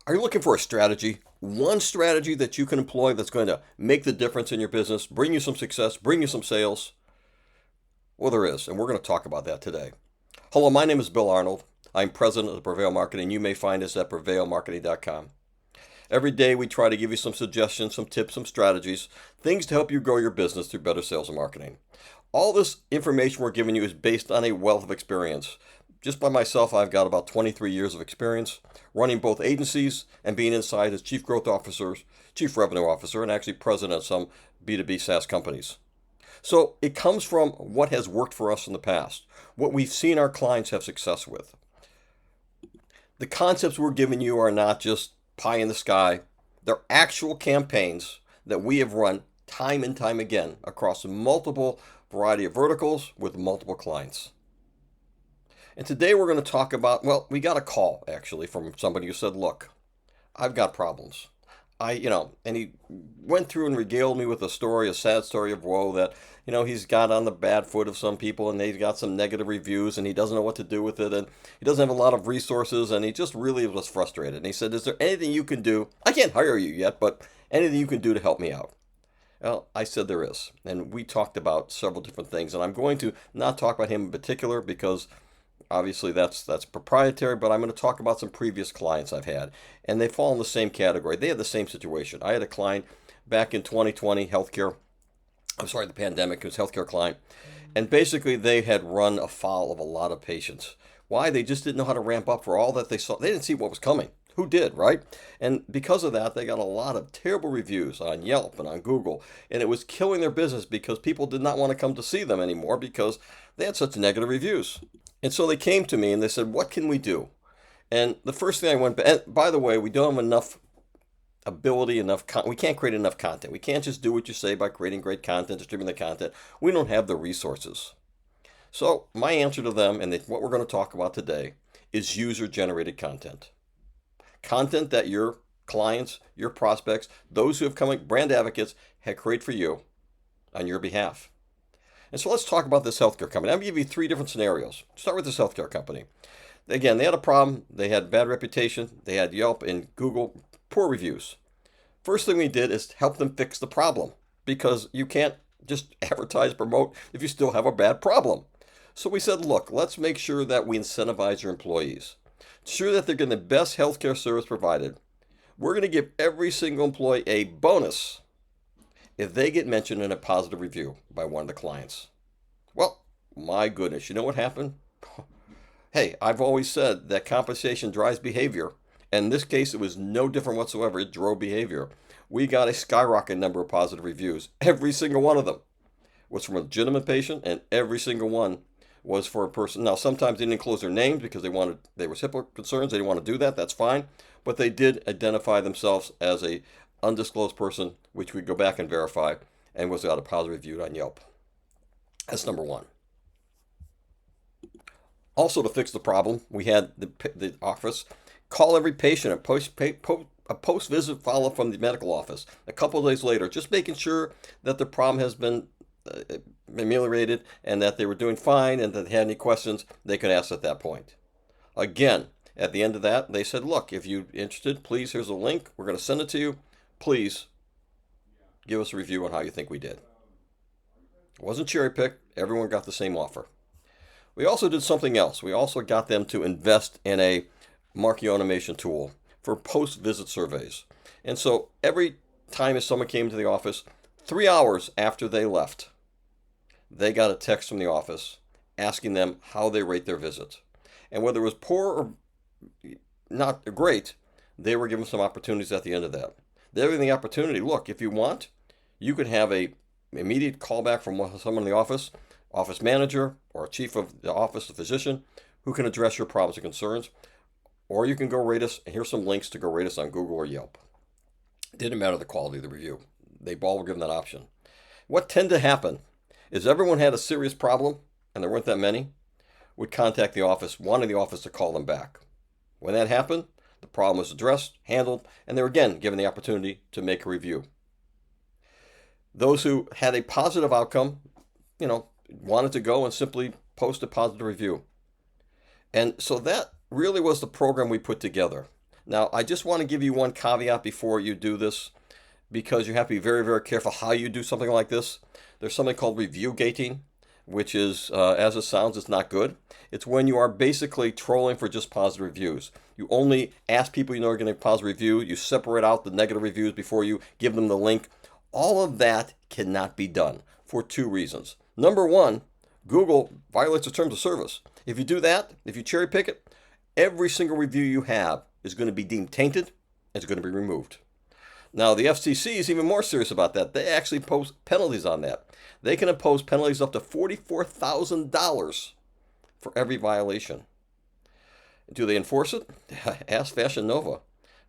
Are you looking for a strategy? One strategy that you can employ that's going to make the difference in your business, bring you some success, bring you some sales? Well, there is, and we're going to talk about that today. Hello, my name is Bill Arnold. I'm president of Prevail Marketing. You may find us at prevailmarketing.com. Every day we try to give you some suggestions, some tips, some strategies, things to help you grow your business through better sales and marketing. All this information we're giving you is based on a wealth of experience. Just by myself, I've got about 23 years of experience running both agencies and being inside as chief growth officer, chief revenue officer, and actually president of some B2B SaaS companies. So it comes from what has worked for us in the past, what we've seen our clients have success with. The concepts we're giving you are not just pie in the sky, they're actual campaigns that we have run time and time again across multiple variety of verticals with multiple clients. And today we're going to talk about, well, we got a call actually from somebody who said, look, I've got problems. And he went through and regaled me with a story, a sad story of woe that, he's got on the bad foot of some people and they've got some negative reviews and he doesn't know what to do with it and he doesn't have a lot of resources and he just really was frustrated. And he said, is there anything you can do? I can't hire you yet, but anything you can do to help me out? Well, I said there is. And we talked about several different things. And I'm going to not talk about him in particular because obviously that's proprietary, but I'm going to talk about some previous clients I've had, and they fall in the same category. They had the same situation. I had a client back in 2020, healthcare. I'm sorry, the pandemic. It was a healthcare client, and basically they had run afoul of a lot of patients. Why? They just didn't know how to ramp up for all that they saw. They didn't see what was coming. Who did, right? And because of that, they got a lot of terrible reviews on Yelp and on Google, and it was killing their business because people did not want to come to see them anymore because they had such negative reviews. And so they came to me and they said, what can we do? And the first thing I went, and by the way, we don't have enough ability, we can't create enough content. We can't just do what you say by creating great content, distributing the content. We don't have the resources. So my answer to them, and what we're going to talk about today, is user-generated content. Content that your clients, your prospects, those who have come, brand advocates, have created for you on your behalf. And so let's talk about this healthcare company. I'm going to give you three different scenarios. Start with this healthcare company. Again, they had a problem. They had bad reputation. They had Yelp and Google poor reviews. First thing we did is help them fix the problem because you can't just advertise, promote if you still have a bad problem. So we said, look, let's make sure that we incentivize your employees. Ensure that they're getting the best healthcare service provided. We're going to give every single employee a bonus if they get mentioned in a positive review by one of the clients. Well, my goodness, you know what happened? Hey, I've always said that compensation drives behavior. And in this case, it was no different whatsoever. It drove behavior. We got a skyrocket number of positive reviews. Every single one of them was from a legitimate patient, and every single one was for a person. Now, sometimes they didn't close their names because they were HIPAA concerns. They didn't want to do that. That's fine. But they did identify themselves as a undisclosed person, which we go back and verify, and was got a positive review on Yelp. That's number one. Also, to fix the problem, we had the office call every patient a post-visit follow-up from the medical office a couple of days later, just making sure that the problem has been ameliorated and that they were doing fine and that they had any questions, they could ask at that point. Again, at the end of that, they said, look, if you're interested, please, here's a link. We're going to send it to you. Please give us a review on how you think we did. It wasn't cherry picked. Everyone got the same offer. We also did something else. We also got them to invest in a marketing automation tool for post-visit surveys. And so every time if someone came to the office, 3 hours after they left, they got a text from the office asking them how they rate their visit. And whether it was poor or not great, they were given some opportunities at the end of that. They were given the opportunity, look, if you want, you could have a immediate callback from someone in the office manager or chief of the office, a physician, who can address your problems and concerns. Or you can go rate us, and here's some links to go rate us on Google or Yelp. It didn't matter the quality of the review. They all were given that option. What tended to happen is everyone had a serious problem, and there weren't that many, would contact the office, wanting the office to call them back. When that happened, the problem was addressed, handled, and they were again given the opportunity to make a review. Those who had a positive outcome, wanted to go and simply post a positive review. And so that really was the program we put together. Now, I just want to give you one caveat before you do this, because you have to be very, very careful how you do something like this. There's something called review gating, which is, as it sounds, it's not good. It's when you are basically trolling for just positive reviews. You only ask people you know are going to positive review. You separate out the negative reviews before you give them the link. All of that cannot be done for two reasons. Number one, Google violates the terms of service. If you do that, if you cherry pick it, every single review you have is going to be deemed tainted and it's going to be removed. Now, the FCC is even more serious about that. They actually impose penalties on that. They can impose penalties up to $44,000 for every violation. Do they enforce it? Ask Fashion Nova.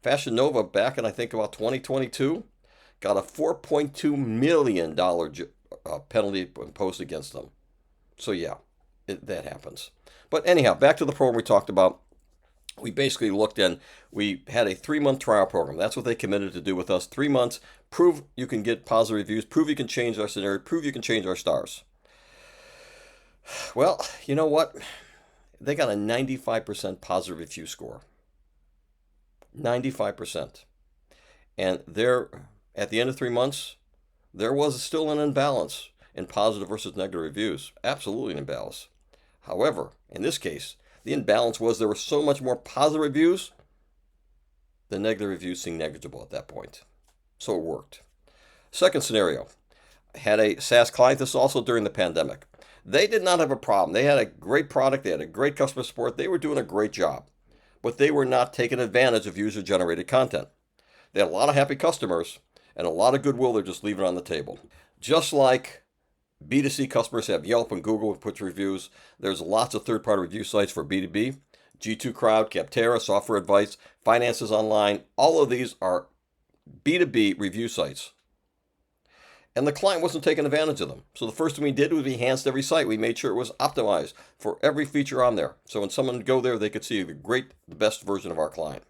Fashion Nova, back in I think about 2022, got a $4.2 million penalty imposed against them. So yeah, that happens. But anyhow, back to the program we talked about. We basically looked and we had a 3-month trial program. That's what they committed to do with us. 3 months, prove you can get positive reviews, prove you can change our scenario, prove you can change our stars. Well, you know what? They got a 95% positive review score. 95%. And at the end of 3 months, there was still an imbalance in positive versus negative reviews. Absolutely an imbalance. However, in this case, the imbalance was there were so much more positive reviews, the negative reviews seemed negligible at that point. So it worked. Second scenario, had a SaaS client, this also during the pandemic. They did not have a problem. They had a great product, they had a great customer support, they were doing a great job, but they were not taking advantage of user-generated content. They had a lot of happy customers and a lot of goodwill they're just leaving on the table. Just like B2C customers have Yelp and Google and put reviews, there's lots of third-party review sites for B2B. G2 Crowd, Capterra, Software Advice, Finances Online, all of these are B2B review sites. And the client wasn't taking advantage of them. So the first thing we did was we enhanced every site. We made sure it was optimized for every feature on there. So when someone would go there, they could see the best version of our client.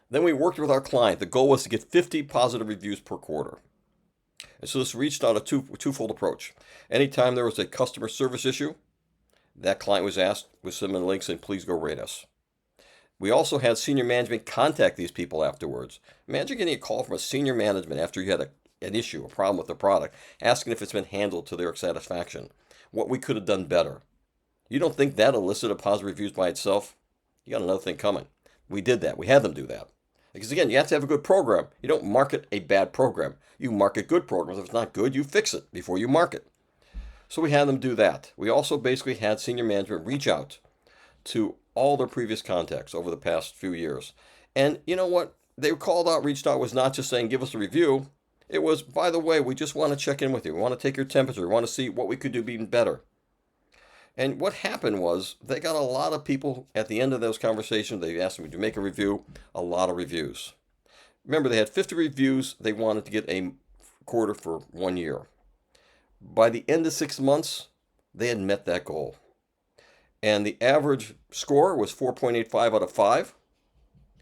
Then we worked with our client. The goal was to get 50 positive reviews per quarter. And so this reached out a twofold approach. Anytime there was a customer service issue, that client was asked with some links and please go rate us. We also had senior management contact these people afterwards. Imagine getting a call from a senior management after you had an issue, a problem with the product, asking if it's been handled to their satisfaction, what we could have done better. You don't think that elicited positive reviews by itself? You got another thing coming. We did that. We had them do that. Because again, you have to have a good program. You don't market a bad program. You market good programs. If it's not good, you fix it before you market. So we had them do that. We also basically had senior management reach out to all their previous contacts over the past few years. And you know what? They called out, reached out, was not just saying, give us a review. It was, by the way, we just want to check in with you. We want to take your temperature. We want to see what we could do even better. And what happened was they got a lot of people at the end of those conversations. They asked me to make a review, a lot of reviews. Remember, they had 50 reviews. They wanted to get a quarter for 1 year. By the end of 6 months, they had met that goal. And the average score was 4.85 out of 5,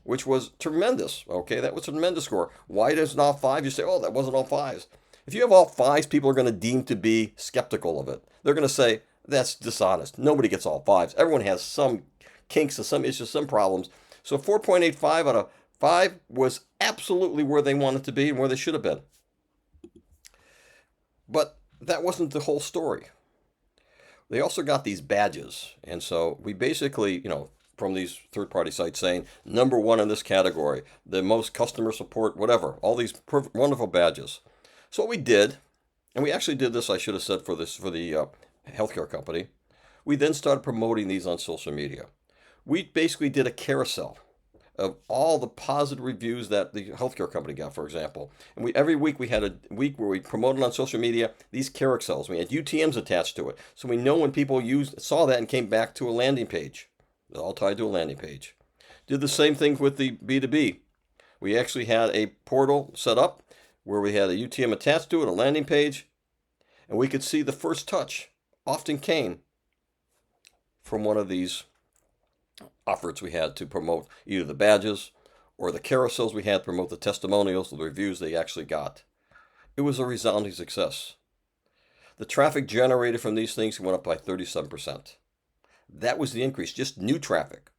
which was tremendous. Okay, that was a tremendous score. Why does it not 5? You say, oh, that wasn't all 5s. If you have all 5s, people are going to deem to be skeptical of it. They're going to say, that's dishonest. Nobody gets all 5s. Everyone has some kinks and some issues, some problems. So 4.85 out of 5 was absolutely where they wanted to be and where they should have been. But that wasn't the whole story. They also got these badges. And so we basically, from these third-party sites saying, number 1 in this category, the most customer support, whatever, all these wonderful badges. So what we did, and we actually did this, I should have said, for the healthcare company, we then started promoting these on social media. We basically did a carousel of all the positive reviews that the healthcare company got, for example. And every week we had a week where we promoted on social media these carousels. We had UTMs attached to it. So we know when people saw that and came back to a landing page. It's all tied to a landing page. Did the same thing with the B2B. We actually had a portal set up where we had a UTM attached to it, a landing page, and we could see the first touch often came from one of these efforts we had to promote either the badges or the carousels we had to promote the testimonials, the reviews they actually got. It was a resounding success. The traffic generated from these things went up by 37%. That was the increase, just new traffic.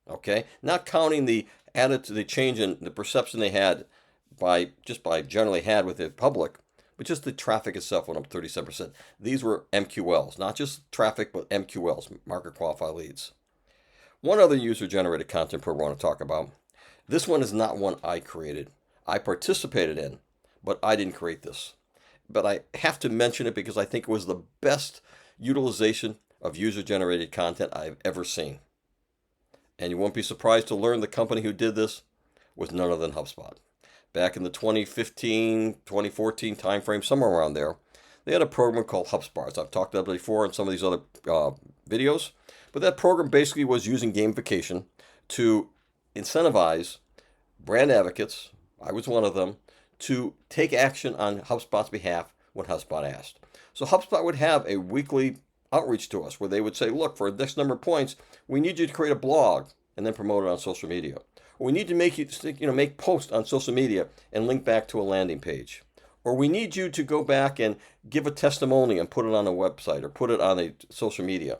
Okay, not counting the added to the change in the perception they had by generally had with the public, but just the traffic itself went up 37%. These were MQLs, not just traffic, but MQLs, market qualified leads. One other user-generated content program I want to talk about. This one is not one I created. I participated in, but I didn't create this. But I have to mention it because I think it was the best utilization of user-generated content I've ever seen. And you won't be surprised to learn the company who did this was none other than HubSpot. Back in the 2015, 2014 timeframe, somewhere around there, they had a program called HubSpot. I've talked about it before in some of these other videos. But that program basically was using gamification to incentivize brand advocates, I was one of them, to take action on HubSpot's behalf when HubSpot asked. So HubSpot would have a weekly outreach to us where they would say, look, for this number of points, we need you to create a blog and then promote it on social media. Or we need to make posts on social media and link back to a landing page. Or we need you to go back and give a testimony and put it on a website or put it on a social media.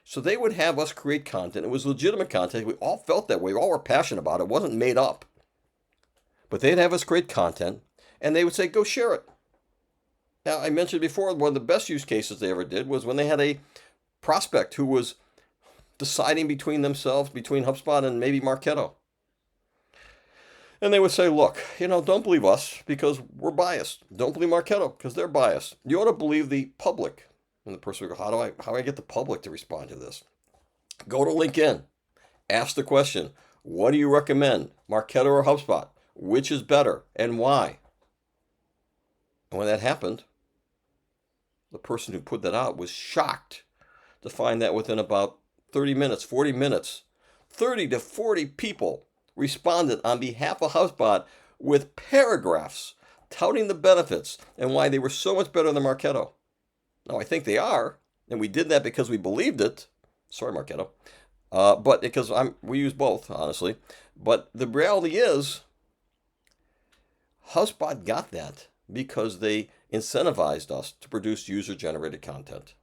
So they would have us create content. It was legitimate content. We all felt that way. We all were passionate about it. It wasn't made up. But they'd have us create content, and they would say, go share it. Now, I mentioned before, one of the best use cases they ever did was when they had a prospect who was deciding between themselves, between HubSpot and maybe Marketo. And they would say, look, don't believe us because we're biased. Don't believe Marketo because they're biased. You ought to believe the public. And the person would go, how do I get the public to respond to this? Go to LinkedIn. Ask the question, what do you recommend, Marketo or HubSpot? Which is better and why? And when that happened, the person who put that out was shocked to find that within about 30 minutes, 40 minutes, 30 to 40 people responded on behalf of HubSpot with paragraphs touting the benefits and why they were so much better than Marketo. Now, I think they are, and we did that because we believed it. Sorry, Marketo. But because we use both, honestly. But the reality is, HubSpot got that because they incentivized us to produce user-generated content.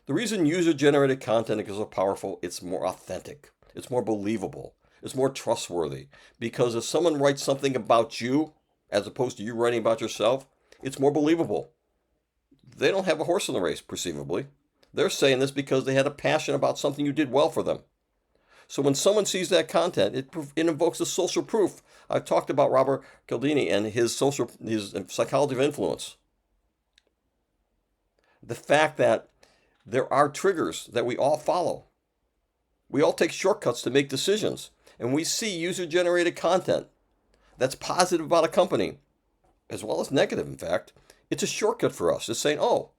The reason user-generated content is so powerful, it's more authentic, it's more believable, it's more trustworthy. Because if someone writes something about you, as opposed to you writing about yourself, it's more believable. They don't have a horse in the race, perceivably. They're saying this because they had a passion about something you did well for them. So when someone sees that content, it invokes a social proof. I've talked about Robert Cialdini and his psychology of influence. The fact that there are triggers that we all follow. We all take shortcuts to make decisions. And we see user-generated content that's positive about a company, as well as negative, in fact. It's a shortcut for us. It's saying, oh,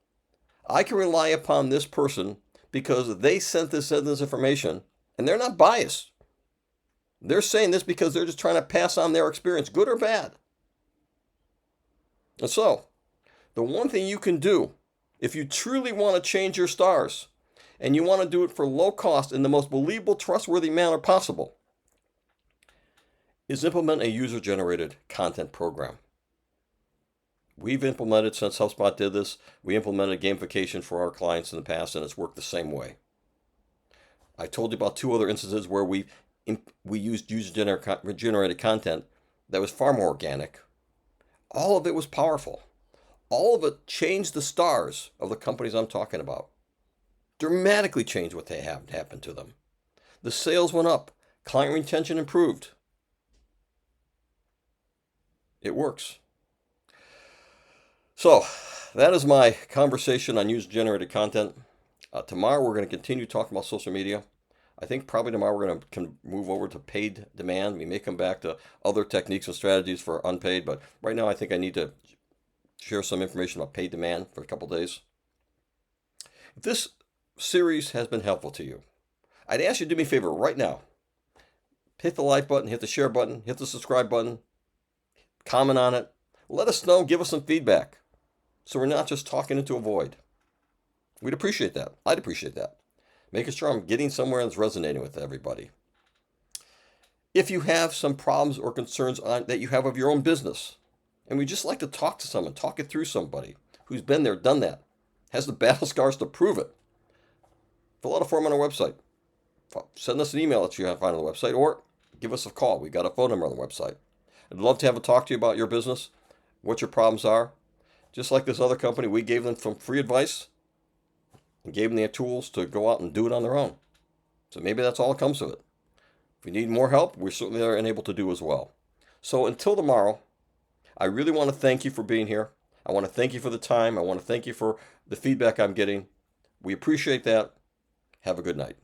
I can rely upon this person because they sent this information, and they're not biased. They're saying this because they're just trying to pass on their experience, good or bad. And so, the one thing you can do, if you truly want to change your stars, and you want to do it for low cost in the most believable, trustworthy manner possible, is implement a user-generated content program. We've implemented, since HubSpot did this, we implemented gamification for our clients in the past, and it's worked the same way. I told you about 2 other instances where we used user-generated content that was far more organic. All of it was powerful. All of it changed the stars of the companies I'm talking about. Dramatically changed what they have happened to them. The sales went up. Client retention improved. It works. So that is my conversation on user-generated content. Tomorrow we're going to continue talking about social media. I think probably tomorrow we're going to move over to paid demand. We may come back to other techniques and strategies for unpaid, but right now I think I need to share some information about paid demand for a couple days. If this series has been helpful to you, I'd ask you to do me a favor right now. Hit the like button, hit the share button, hit the subscribe button, comment on it. Let us know, give us some feedback, so we're not just talking into a void. We'd appreciate that. I'd appreciate that. Making sure I'm getting somewhere that's resonating with everybody. If you have some problems or concerns that you have of your own business, and we'd just like to talk to someone, talk it through somebody who's been there, done that, has the battle scars to prove it, fill out a form on our website. Send us an email that you find on the website, or give us a call. We got a phone number on the website. I'd love to have a talk to you about your business, what your problems are. Just like this other company, we gave them some free advice and gave them the tools to go out and do it on their own. So maybe that's all that comes of it. If you need more help, we certainly are able to do as well. So until tomorrow, I really want to thank you for being here. I want to thank you for the time. I want to thank you for the feedback I'm getting. We appreciate that. Have a good night.